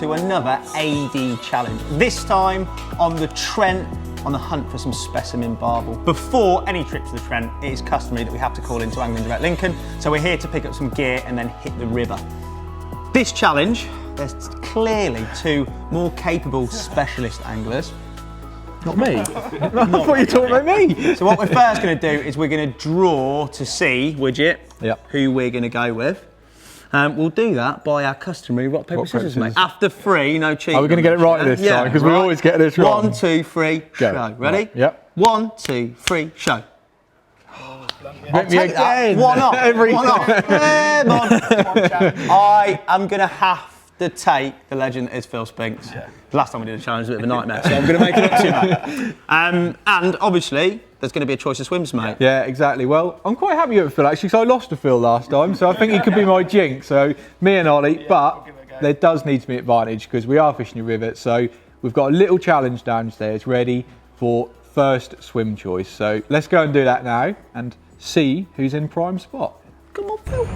to another AD challenge. This time on the Trent, on the hunt for some specimen barbel. Before any trip to the Trent, it is customary that we have to call into Angling Direct Lincoln, so we're here to pick up some gear and then hit the river. This challenge, there's clearly two more capable specialist anglers. Not me. I thought you were talking about me. So what we're first going to do is we're going to draw to see, Widget, who we're going to go with. We'll do that by our customary rock, paper, scissors, mate. After 3, no cheating. Are we going to get it right this time? Because we always get this wrong. 1, 2, 3, show. Go. Ready? Right. Yep. 1, 2, 3, show. I'll take that. One off. Every One off. Come on. I am going to have to take the legend that is Phil Spinks. Yeah. The last time we did a challenge was a bit of a nightmare, so I'm going to make it up to you, mate. And obviously, there's going to be a choice of swims, mate. Yeah, exactly. Well, I'm quite happy with Phil, actually, because I lost to Phil last time, so I think he could be my jinx. So, me and Ollie, but there does need to be advantage, because we are fishing a river, so we've got a little challenge downstairs ready for first swim choice. So, let's go and do that now, and see who's in prime spot. Come on, Phil.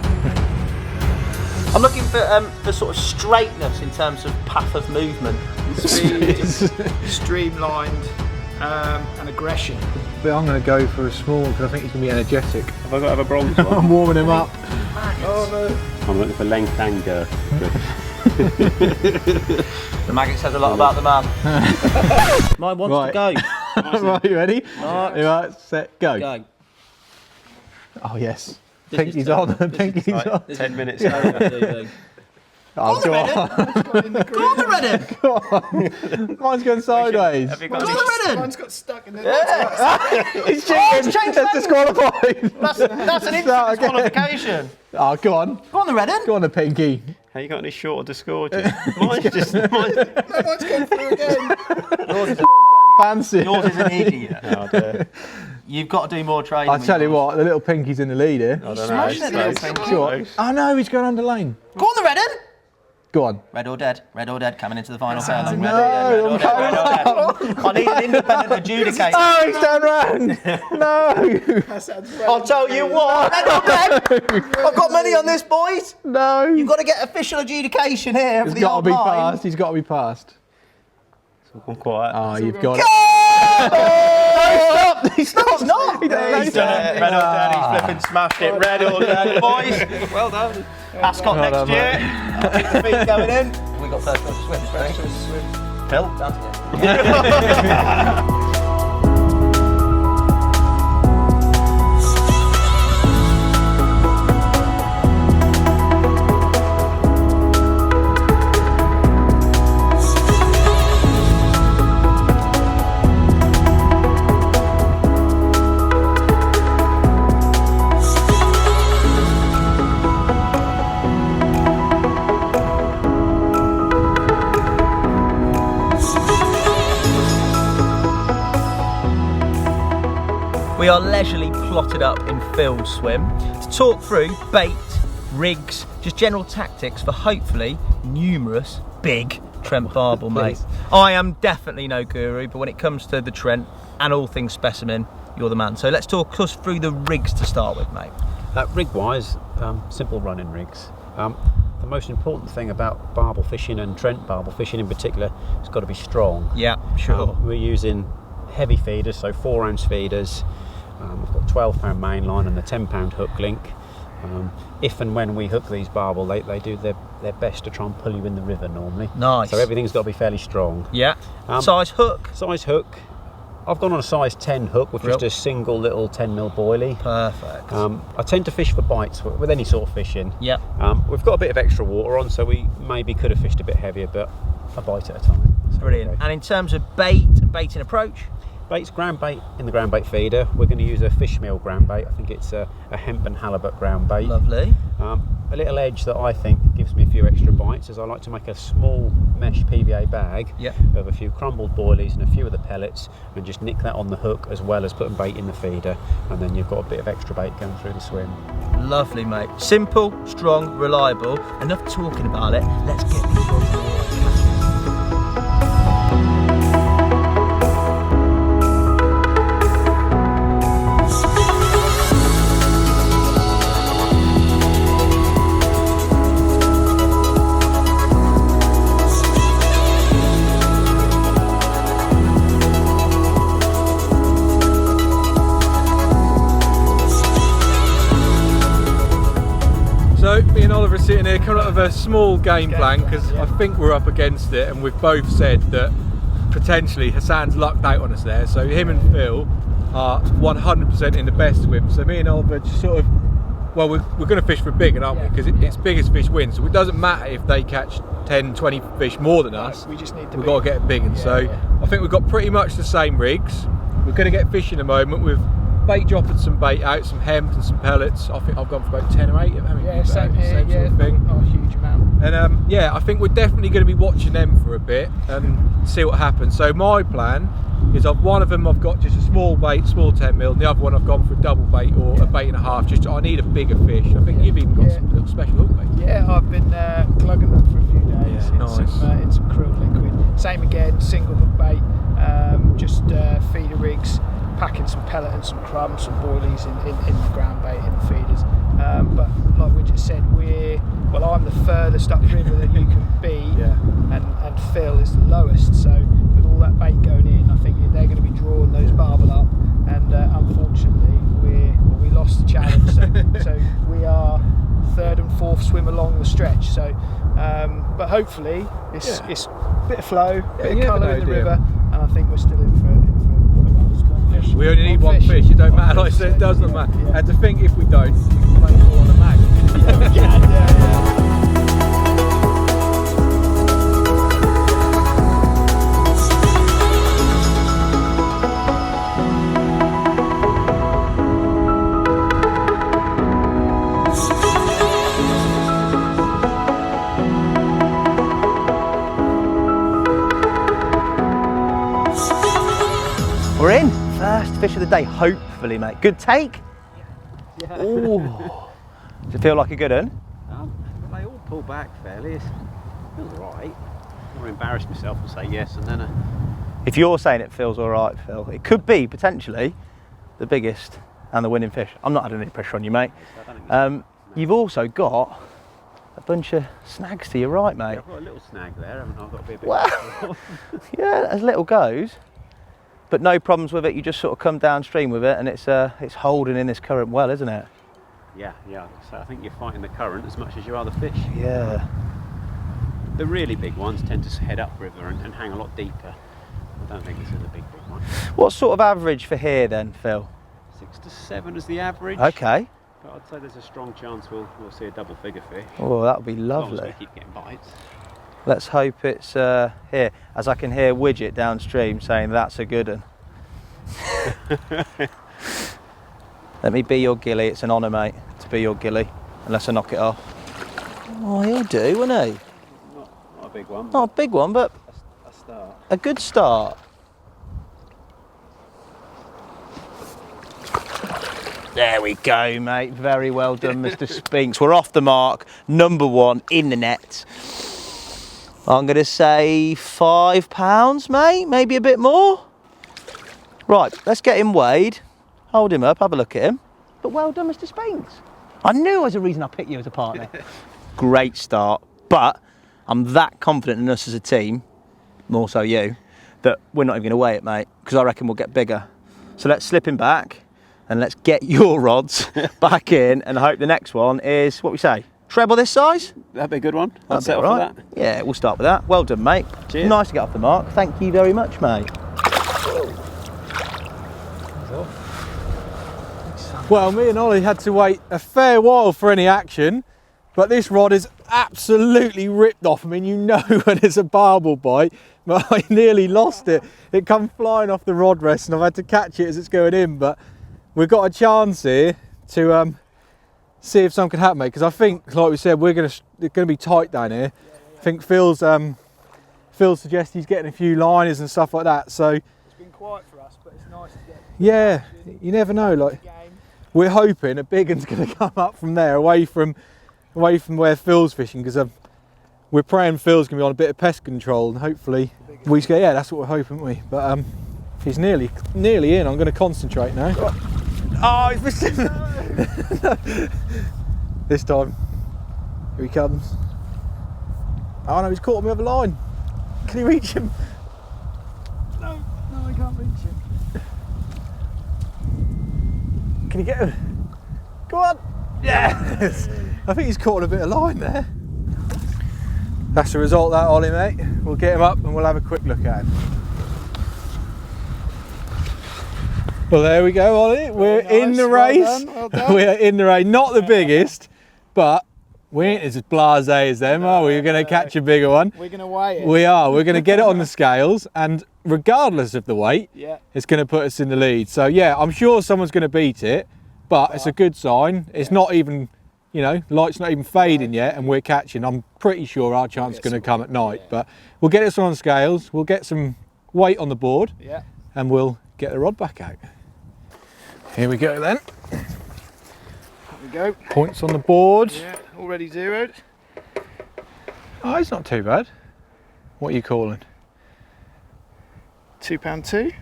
I'm looking for sort of straightness in terms of path of movement. Speed, streamlined, and aggression. But I'm going to go for a small, because I think he's going to be energetic. Have I got to have a bronze one? I'm warming him up. Oh no. I'm looking for length and girth. The maggot says a lot about the man. Mine wants to go. Right, you ready? Right. Set, go. Go. Oh, yes. Pinky's on. Pinky's on. 10 minutes. Oh, go on. Go on the Reddit! Go on. Mine's going sideways. Have you Go got on the Reddit! Mine's got stuck in there. He's cheating. That's disqualified. That's an instant disqualification. Oh, go on. Go on the Reddit! Go on the Pinky. Have you got any shorter to score? Mine's just... Mine's going through again. Fancy. Yours isn't easy yet. Oh, dear. You've got to do more training. I'll tell you what, the little Pinky's in the lead here. I don't know. Smash it, little It's Pinky. close. Oh no, he's going under lane. Go on the Reddit! Go on. Red or dead, red or dead, coming into the final sounds furlong. No, Red or dead. I need an independent adjudicator. Oh, he's turned round. No. That sounds right. I'll tell you what, red or dead. I've got money on this, boys. No. You've got to get official adjudication here for He's the got to old be line. passed. He's got to be passed. I'm quiet. Oh, you've got it. Stop! Not. He's done it. Red or dead. He's flipping smashed it. Red or dead, boys. Well done. Ascot Well next done, year. I'll keep the feet going in. We got first choice swims, ready? Phil, down to you. We are leisurely plotted up in Phil's swim to talk through bait, rigs, just general tactics for hopefully numerous big Trent barbel, mate. I am definitely no guru, but when it comes to the Trent and all things specimen, you're the man. So let's talk us through the rigs to start with, mate. Rig-wise, simple running rigs. The most important thing about barbel fishing and Trent barbel fishing in particular, it's got to be strong. Yeah, sure. We're using heavy feeders, so 4-ounce feeders. We've got 12-pound main line and a 10-pound hook link. If and when we hook these barbel, they do their best to try and pull you in the river normally. Nice. So everything's got to be fairly strong. Yeah. Size hook? Size hook. I've gone on a size 10 hook with just a single little 10mm boilie. Perfect. I tend to fish for bites with any sort of fishing. Yeah. We've got a bit of extra water on, so we maybe could have fished a bit heavier, but a bite at a time. So Brilliant. okay. And in terms of bait and baiting approach? Bait's ground bait in the ground bait feeder. We're going to use a fish meal ground bait. I think it's a hemp and halibut ground bait. Lovely. A little edge that I think gives me a few extra bites is I like to make a small mesh PVA bag of a few crumbled boilies and a few of the pellets and just nick that on the hook as well as putting bait in the feeder, and then you've got a bit of extra bait going through the swim. Lovely, mate. Simple, strong, reliable. Enough talking about it. Let's get these rods in the water. sitting here coming up with a small game plan because I think we're up against it, and we've both said that potentially Hassan's lucked out on us there. So him and Phil are 100% in the best swim. So me and Oliver just sort of, well, we're going to fish for big, aren't we? Because it's biggest fish wins. So it doesn't matter if they catch 10, 20 fish more than us. We just need to. We've got to get big, and so I think we've got pretty much the same rigs. We're going to get fish in a moment. We've bait dropping some bait out, some hemp and some pellets. I think I've gone for about 10 or 8. Same here. Same sort of thing. Not a huge amount. And yeah, I think we're definitely going to be watching them for a bit and see what happens. So my plan is, one of them I've got just a small bait, small 10mm, and the other one I've gone for a double bait or a bait and a half. Just I need a bigger fish. I think you've even got some little special hook bait. Yeah, I've been clugging them for a few days in nice. some krill liquid. Same again, single hook bait, just feeder rigs, packing some pellet and some crumbs, some boilies in the ground bait in the feeders. But like we just said, I'm the furthest upriver that you can be, and Phil is the lowest. So with all that bait going in, I think they're going to be drawing those barbel up, and unfortunately we lost the challenge. So we are third and fourth swim along the stretch. So, but hopefully it's a bit of flow, bit of colour in the river, and I think we're still in for one fish. We only need one fish. It don't matter. Like I said, it doesn't matter. And to think, if we don't, you can play more on the mag. We're in. First fish of the day, hopefully, mate. Good take? Yeah. Ooh. Does it feel like a good one? They all pull back fairly. It feels alright. I want to embarrass myself and say yes, and then If you're saying it feels all right, Phil, it could be potentially the biggest and the winning fish. I'm not adding any pressure on you, mate. You've also got a bunch of snags to your right, mate. Yeah, I've got a little snag there, haven't I? I've got to be a bit Well, yeah, as little goes, but no problems with it. You just sort of come downstream with it, and it's holding in this current well, isn't it? Yeah. So I think you're fighting the current as much as you are the fish. Yeah. The really big ones tend to head upriver and hang a lot deeper. I don't think this is a big one. What sort of average for here then, Phil? 6 to 7 is the average. Okay. But I'd say there's a strong chance we'll see a double figure fish. Oh, that would be As long as lovely. we keep getting bites. Let's hope it's here, as I can hear Widget downstream saying that's a good one. Let me be your gilly. It's an honour, mate, to be your gilly, unless I knock it off. Oh, he'll do, won't he? Not a big one. Not a big one, but a start. a good start. There we go, mate. Very well done, Mr. Spinks. We're off the mark. Number 1 in the net. I'm going to say £5, mate. Maybe a bit more. Right, let's get him weighed. Hold him up, have a look at him. But well done, Mr. Spinks. I knew there was a reason I picked you as a partner. Great start. But I'm that confident in us as a team, more so you, that we're not even going to weigh it, mate, because I reckon we'll get bigger. So let's slip him back and let's get your rods back in and hope the next one is, what we say, treble this size? That'd be a good one. I'll That'd be settle all right. for that. Yeah, we'll start with that. Well done, mate. Cheers. Nice to get off the mark. Thank you very much, mate. Well, me and Ollie had to wait a fair while for any action, but this rod is absolutely ripped off. I mean, you know when it's a barbel bite, but I nearly lost it. It come flying off the rod rest and I've had to catch it as it's going in, but we've got a chance here to see if something can happen, mate, because I think, like we said, it's going to be tight down here. I think Phil suggests he's getting a few liners and stuff like that, so It's been quiet for us, but it's nice to get. yeah, you never know. Like, we're hoping a big one's going to come up from there, away from where Phil's fishing, because we're praying Phil's going to be on a bit of pest control, and hopefully we get. Yeah, that's what we're hoping, we. But he's nearly in. I'm going to concentrate now. Oh, he's missed him. This time, here he comes. Oh no, he's caught on the other line. Can he reach him? No, I can't reach him. Can you get him? Go on! Yes! I think he's caught a bit of line there. That's the result of that, Ollie, mate. We'll get him up and we'll have a quick look at him. Well, there we go, Ollie. We're in the race. Well done. We're in the race. Not the biggest, but we ain't as blasé as them, are we? We're going to catch a bigger one. We're going to weigh it. We are. We're going to get it on the scales, and regardless of the weight, Yeah. it's going to put us in the lead. So yeah, I'm sure someone's going to beat it, but it's a good sign. It's not even, you know, light's not even fading yet, and we're catching. I'm pretty sure our chance is going to come at night, but we'll get this on the scales. We'll get some weight on the board, and we'll get the rod back out. Here we go then. There we go. Points on the board. Yeah, already zeroed. Oh, it's not too bad. What are you calling? £2.2.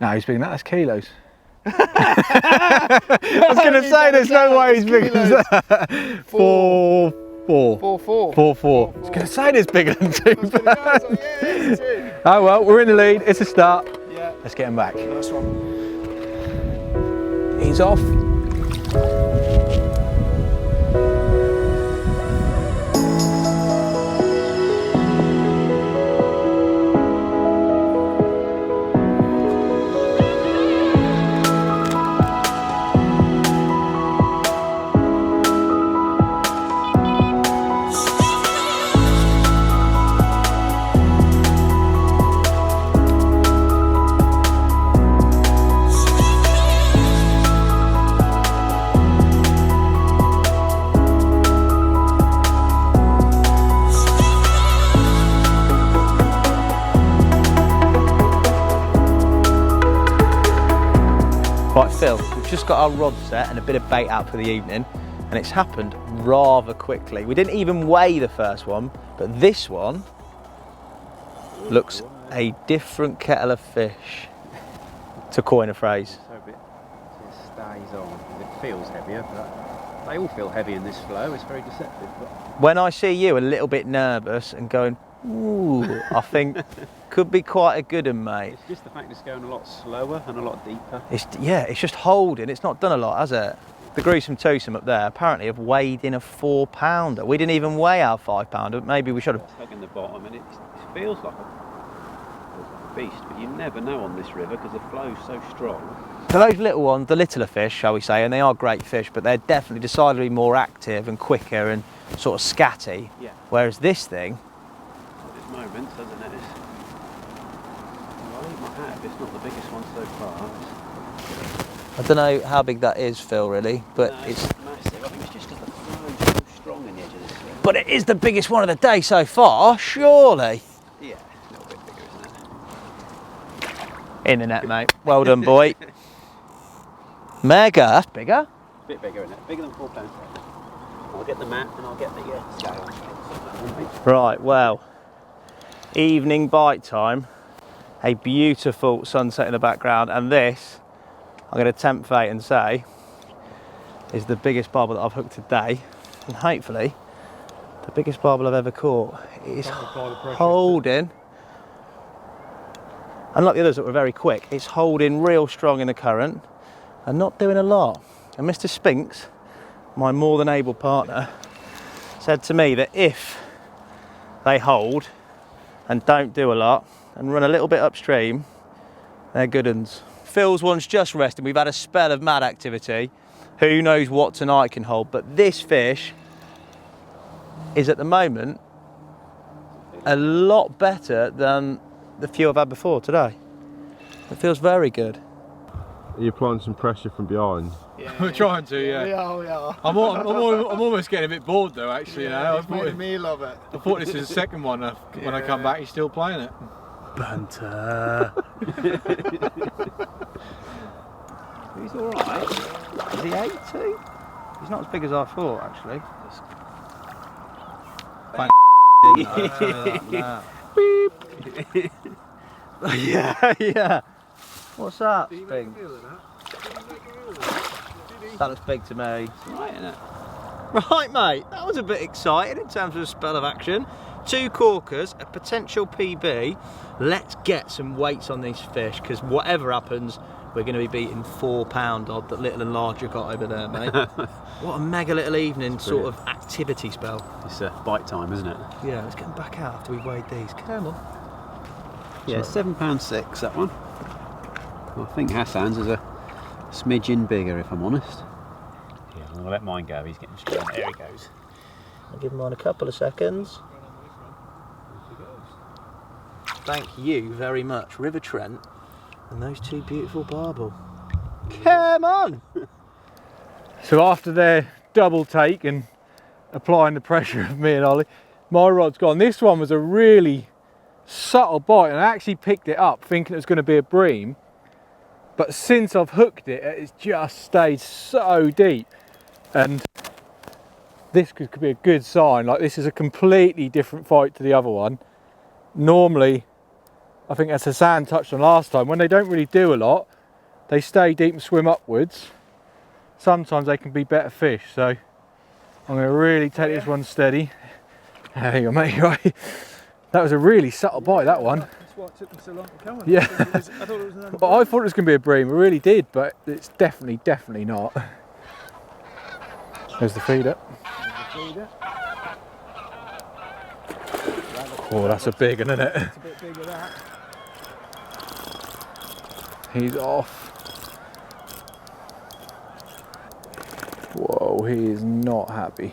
No, he's bigger than that. That's kilos. I was going to say, there's no way he's bigger than that. 4.4. 4.4. 4.4. I was going to say it's bigger than 2. Yeah, it's 2. Oh well, we're in the lead. It's a start. Yeah. Let's get him back. Nice one. He's off. Right, Phil, we've just got our rod set and a bit of bait out for the evening, and it's happened rather quickly. We didn't even weigh the first one, but this one looks a different kettle of fish, to coin a phrase. So it stays on. It feels heavier, but they all feel heavy in this flow. It's very deceptive. But When I see you a little bit nervous and going, ooh, I think could be quite a good one, mate. it's just the fact it's going a lot slower and a lot deeper. It's just holding. It's not done a lot, has it? The gruesome twosome up there apparently have weighed in a 4-pounder. We didn't even weigh our 5-pounder. Maybe we should have. Tug in the bottom, and it feels like a beast, but you never know on this river because the flow's so strong. For those little ones, the littler fish, shall we say, and they are great fish, but they're definitely decidedly more active and quicker and sort of scatty. Yeah. Whereas this thing, At this moment, doesn't it? I'll eat my hat if it's not the biggest one so far. I don't know how big that is, Phil, really, but No, it's. massive. I think it's just because the flow's so strong in the edge of this river. But it is the biggest one of the day so far, surely. Yeah, a little bit bigger, isn't it? In the net, mate. Well done, boy. Mega. That's bigger. A bit bigger, isn't it? Bigger than 4 pounds. I'll get the mat and I'll get the scale. Right, well, evening bite time. A beautiful sunset in the background, and this, I'm going to tempt fate and say, is the biggest barbel that I've hooked today, and hopefully the biggest barbel I've ever caught. It is holding, unlike the others that were very quick, it's holding real strong in the current and not doing a lot. And Mr. Spinks, my more than able partner, said to me that if they hold and don't do a lot and run a little bit upstream, they're good uns. Phil's one's just resting. We've had a spell of mad activity. Who knows what tonight can hold, but this fish is at the moment a lot better than the few I've had before today. It feels very good. Are you applying some pressure from behind? We're trying to, yeah. We are. I'm almost getting a bit bored though, actually. You know, He's made a meal of it. I thought this was the second one. When I come back, he's still playing it. Banter. He's all right. Is he 82? He's not as big as I thought, actually. Yeah. What's that? Spink? That looks big to me. Right, isn't it? Right, mate, that was a bit exciting in terms of a spell of action. 2 corkers, a potential PB. Let's get some weights on these fish, because whatever happens, we're going to be beating £4 odd that Little and Larger got over there, mate. What a mega little evening sort of activity spell. It's bite time, isn't it? Yeah, let's get them back out after we've weighed these. Come on. Yeah, £7.6 that one. I think Hassan's is a smidgen bigger, if I'm honest. Yeah, I'm going to let mine go. He's getting strong. There he goes. I'll give mine a couple of seconds. Thank you very much, River Trent, and those two beautiful barbel. Come on! So after their double take and applying the pressure of me and Ollie, my rod's gone. This one was a really subtle bite, and I actually picked it up thinking it was going to be a bream, but since I've hooked it, it's just stayed so deep, and this could be a good sign. Like, this is a completely different fight to the other one. Normally, I think as Hassan touched on last time, when they don't really do a lot, they stay deep and swim upwards. Sometimes they can be better fish, so I'm going to really take this one steady. There you go, mate. Right. That was a really subtle bite, that one. That's why it took me so long to come on. Yeah. I thought it was another But I thought it was going to be a bream. I really did, but it's definitely not. There's the feeder. Oh, that's a big one, isn't it? It's a bit bigger, that. He's off. Whoa, he is not happy.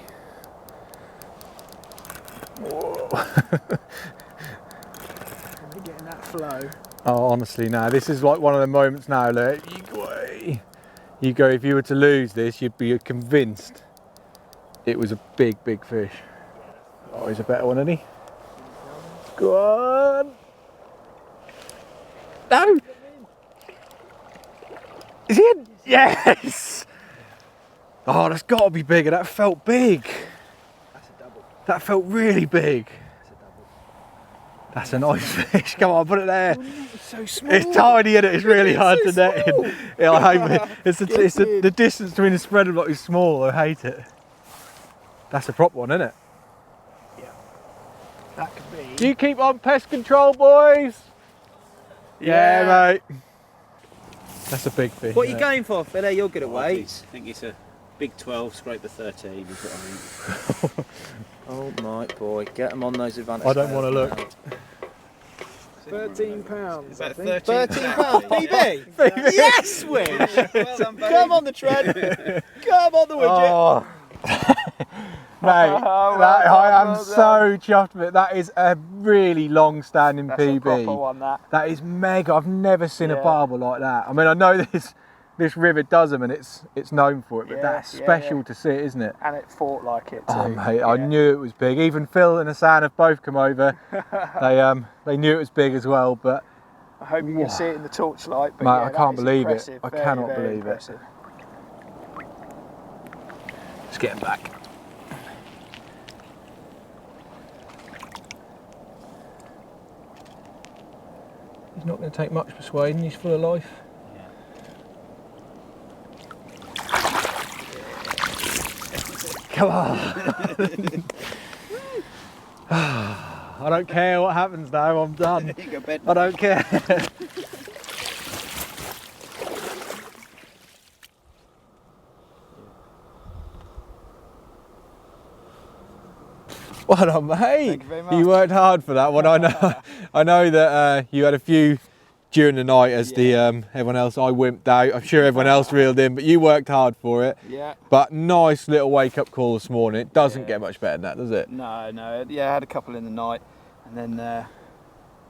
Whoa. We're getting that flow. Oh, honestly, now this is like one of the moments now that you go, if you were to lose this, you'd be convinced it was a big fish. Oh, he's a better one, isn't he? Go on. No. Is he in? Yes. Oh, that's got to be bigger. That felt big. That's a double. That felt really big. That's a double. That's a nice fish. Come on, put it there. It's so small. It's tiny, isn't it? It's really hard to net small. in. Yeah, I hate it. It's the distance between the spreader block is small. I hate it. That's a prop one, isn't it? Yeah. That could be. Do you keep on pest control, boys? Yeah, mate. That's a big fish. What are you going for, Philly? You're good at weights. I think it's a big 12, scrape the 13 is what I think. Oh my boy, get them on those advantage. I don't want to look. £13. I think. £13, PB. Yes, Wish. Well done, buddy. Come on the Trent. Come on the widget. Oh. Mate, I am so chuffed with it. That is a really long-standing That's a proper PB. one, that. That is mega. I've never seen a Yeah. barbel like that. I mean, I know this river does them and it's known for it, but Yeah, that's yeah, special yeah. to see it, isn't it? And it fought like it too. Oh mate, I knew it was big. Even Phil and Hassan have both come over. They knew it was big as well, but I hope you can see it in the torchlight. But mate, yeah, I that can't is believe it. impressive. I Very, cannot very believe impressive. let's get him back. He's not going to take much persuading. He's full of life. Come on. I don't care what happens now, I'm done. You go bed. I don't care. Well done, mate. Thank you very much. You worked hard for that one. I know that you had a few during the night as the everyone else. I wimped out. I'm sure everyone else reeled in, but you worked hard for it. Yeah. But nice little wake-up call this morning. It doesn't get much better than that, does it? No. Yeah, I had a couple in the night, and then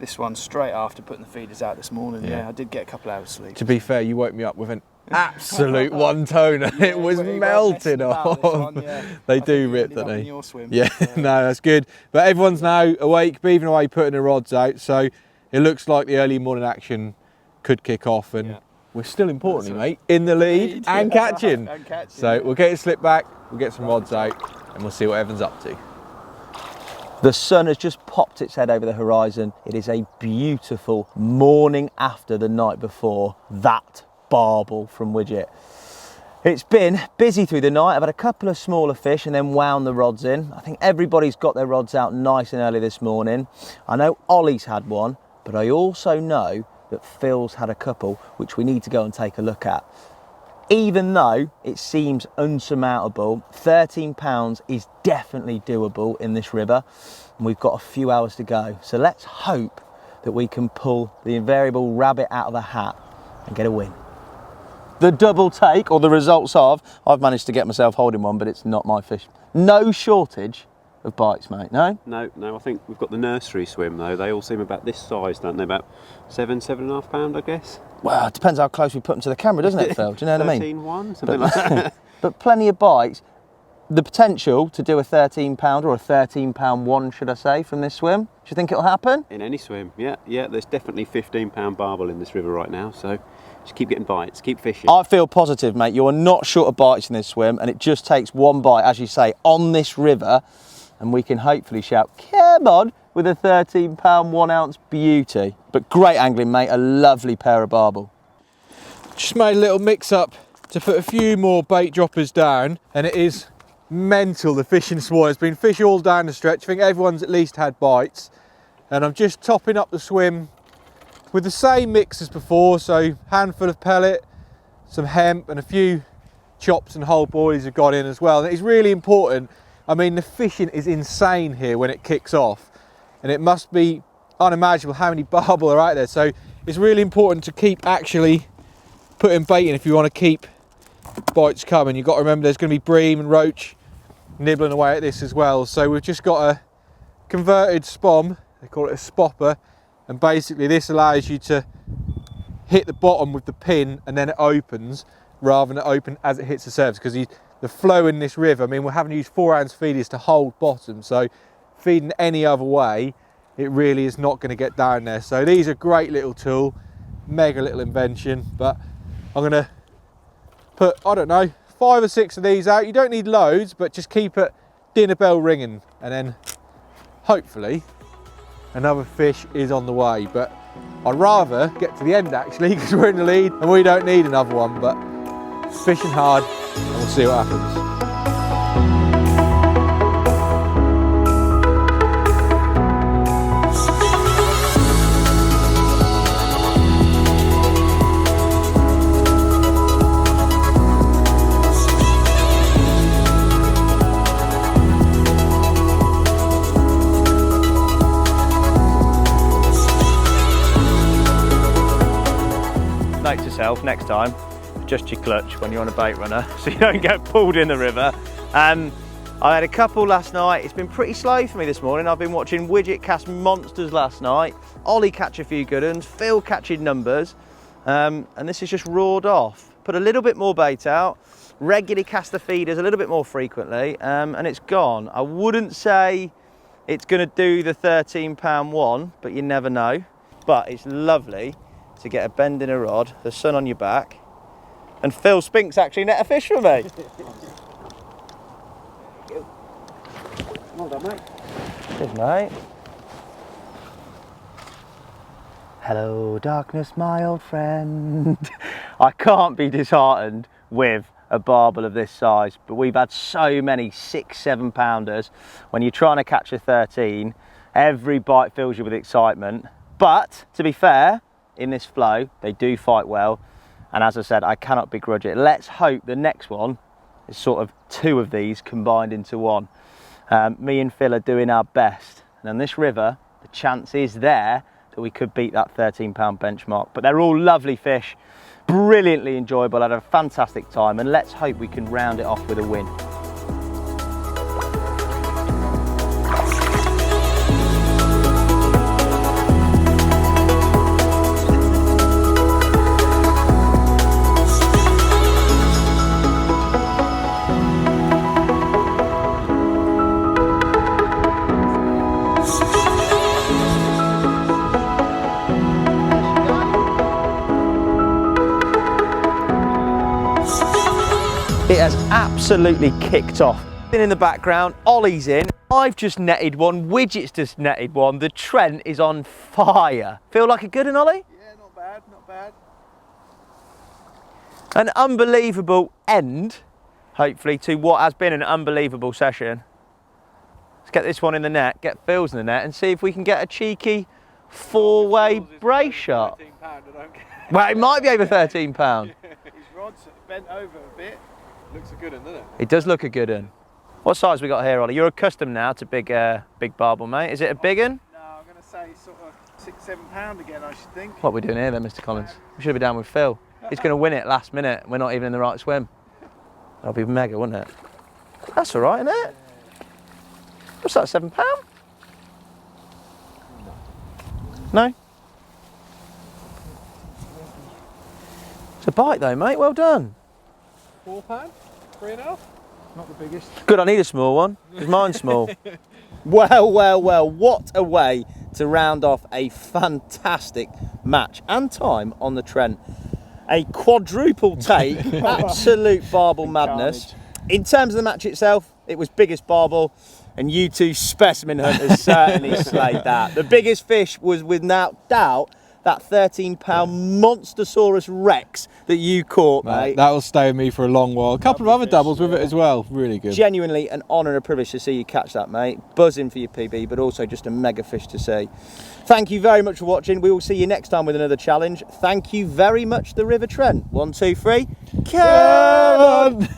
this one straight after putting the feeders out this morning. Yeah. Yeah, I did get a couple hours sleep. To be fair, you woke me up with an absolute one-toner. It was He weren't melted messing about this off. one, yeah. They I do think you rip, ended don't up in they? your swim, Yeah, but, no, that's good. But everyone's now awake, beaving away, putting the rods out. So it looks like the early morning action could kick off, and we're still importantly, mate, in the lead and catching. And catching, So yeah. we'll get it slipped back, we'll get some rods out, and we'll see what Evan's up to. The sun has just popped its head over the horizon. It is a beautiful morning after the night before that barbel from Widget. It's been busy through the night. I've had a couple of smaller fish and then wound the rods in. I think everybody's got their rods out nice and early this morning. I know Ollie's had one, but I also know that Phil's had a couple, which we need to go and take a look at. Even though it seems unsurmountable, £13 is definitely doable in this river, and we've got a few hours to go. So let's hope that we can pull the invariable rabbit out of the hat and get a win. The double take, or the results of, I've managed to get myself holding one, but it's not my fish. No shortage of bites, mate, no? No, I think we've got the nursery swim though. They all seem about this size, don't they? About 7.5 pound, I guess. Well, it depends how close we put them to the camera, doesn't it, Phil? Do you know what I mean? 13.1, something like that. But plenty of bites. The potential to do a 13 pounder, or a 13 pound one, should I say, from this swim. Do you think it'll happen? In any swim, yeah. There's definitely 15-pound barbel in this river right now, so just keep getting bites, keep fishing. I feel positive, mate. You are not short of bites in this swim, and it just takes one bite, as you say, on this river, and we can hopefully shout, come on, with a 13 pound 1 ounce beauty. But great angling, mate. A lovely pair of barbel. Just made a little mix up to put a few more bait droppers down, and it is mental, the fishing this morning. It's been fish all down the stretch. I think everyone's at least had bites, and I'm just topping up the swim with the same mix as before. So handful of pellet, some hemp, and a few chops and whole boilies have got in as well. And it's really important. I mean, the fishing is insane here when it kicks off, and it must be unimaginable how many barbel are out there. So it's really important to keep actually putting bait in if you want to keep bites coming. You've got to remember there's going to be bream and roach nibbling away at this as well. So we've just got a converted spom, they call it a spopper, and basically this allows you to hit the bottom with the pin and then it opens, rather than it open as it hits the surface, because the flow in this river, I mean, we're having to use 4 ounce feeders to hold bottom, so feeding any other way, it really is not going to get down there. So these are a great little tool, mega little invention, but I'm going to put, I don't know, 5 or 6 of these out. You don't need loads, but just keep it dinner bell ringing, and then hopefully another fish is on the way. But I'd rather get to the end actually, because we're in the lead and we don't need another one. But fishing hard and we'll see what happens. Note to self, next time, adjust your clutch when you're on a bait runner so you don't get pulled in the river. I had a couple last night. It's been pretty slow for me this morning. I've been watching Widget cast monsters last night, Ollie catch a few good ones, Phil catching numbers, and this is just roared off. Put a little bit more bait out, regularly cast the feeders a little bit more frequently, and it's gone. I wouldn't say it's going to do the 13 pound one, but you never know. But it's lovely to get a bend in a rod, the sun on your back, and Phil Spink's actually net a fish for me. Well done, mate. Cheers, mate. Hello, darkness, my old friend. I can't be disheartened with a barbel of this size, but we've had so many 6-7 pounders. When you're trying to catch a 13, every bite fills you with excitement. But to be fair, in this flow, they do fight well, and as I said, I cannot begrudge it. Let's hope the next one is sort of 2 of these combined into one. Me and Phil are doing our best, and on this river, the chance is there that we could beat that 13 pound benchmark. But they're all lovely fish, brilliantly enjoyable, had a fantastic time, and let's hope we can round it off with a win. It has absolutely kicked off. In the background, Ollie's in. I've just netted one, Widget's just netted one. The Trent is on fire. Feel like a good one, Ollie? Yeah, not bad, not bad. An unbelievable end, hopefully, to what has been an unbelievable session. Let's get this one in the net, get Phil's in the net, and see if we can get a cheeky four-way brace shot. Well, it might be over £13. His rod's bent over a bit. Looks a good one, doesn't it? It does look a good one. What size we got here, Ollie? You're accustomed now to big barbel, mate. Is it a big one? No, I'm going to say sort of £6-7 again, I should think. What are we doing here then, Mr. Collins? We should be down with Phil. He's going to win it last minute. We're not even in the right swim. That'll be mega, wouldn't it? That's all right, isn't it? What's that, £7? No? It's a bite though, mate. Well done. £4? 3.5? Not the biggest. Good, I need a small one, because mine's small. Well, what a way to round off a fantastic match and time on the Trent. A quadruple take, absolute barbel madness. In terms of the match itself, it was biggest barbel, and you two specimen hunters certainly slayed that. The biggest fish was without doubt that £13 Monstersaurus Rex that you caught, mate. That will stay with me for a long while. A couple of other doubles with it as well. Really good. Genuinely an honour and a privilege to see you catch that, mate. Buzzing for your PB, but also just a mega fish to see. Thank you very much for watching. We will see you next time with another challenge. Thank you very much, the River Trent. 1, 2, 3. Come on!